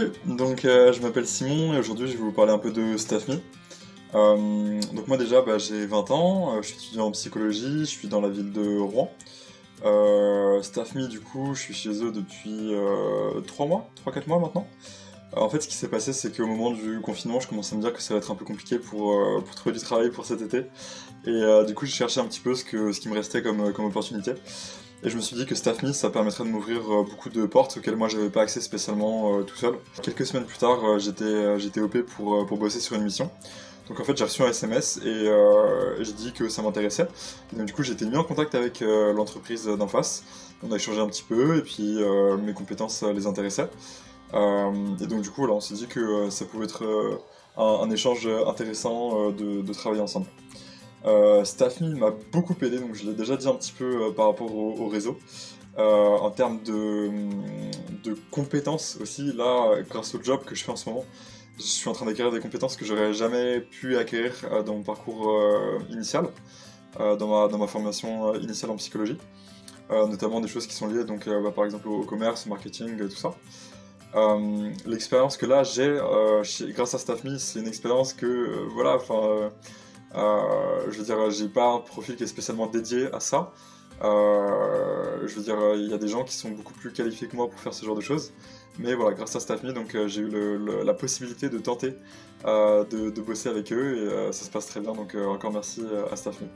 Salut, donc je m'appelle Simon et aujourd'hui je vais vous parler un peu de StaffMe. Donc moi déjà j'ai 20 ans, je suis étudiant en psychologie, je suis dans la ville de Rouen. StaffMe du coup je suis chez eux depuis 3 mois, 3-4 mois maintenant. En fait ce qui s'est passé c'est qu'au moment du confinement je commençais à me dire que ça va être un peu compliqué pour trouver du travail pour cet été. Et du coup j'ai cherché un petit peu ce qui me restait comme opportunité. Et je me suis dit que StaffMe, ça permettrait de m'ouvrir beaucoup de portes auxquelles moi j'avais pas accès spécialement tout seul. Quelques semaines plus tard, j'étais OP pour bosser sur une mission. Donc en fait j'ai reçu un SMS et j'ai dit que ça m'intéressait. Donc du coup j'ai été mis en contact avec l'entreprise d'en face. On a échangé un petit peu et puis mes compétences les intéressaient. Et donc du coup voilà, on s'est dit que ça pouvait être un échange intéressant de travailler ensemble. StaffMe m'a beaucoup aidé, donc je l'ai déjà dit un petit peu par rapport au réseau. En termes de compétences aussi, là, grâce au job que je fais en ce moment, je suis en train d'acquérir des compétences que j'aurais jamais pu acquérir dans mon parcours initial, dans ma formation initiale en psychologie. Notamment des choses qui sont liées donc, par exemple au commerce, au marketing, tout ça. L'expérience que là j'ai grâce à StaffMe, c'est une expérience que voilà, enfin. Je veux dire, j'ai pas un profil qui est spécialement dédié à ça. Je veux dire, il y a des gens qui sont beaucoup plus qualifiés que moi pour faire ce genre de choses. Mais voilà, grâce à StaffMe, donc j'ai eu la possibilité de tenter de bosser avec eux et ça se passe très bien. Donc encore merci à StaffMe.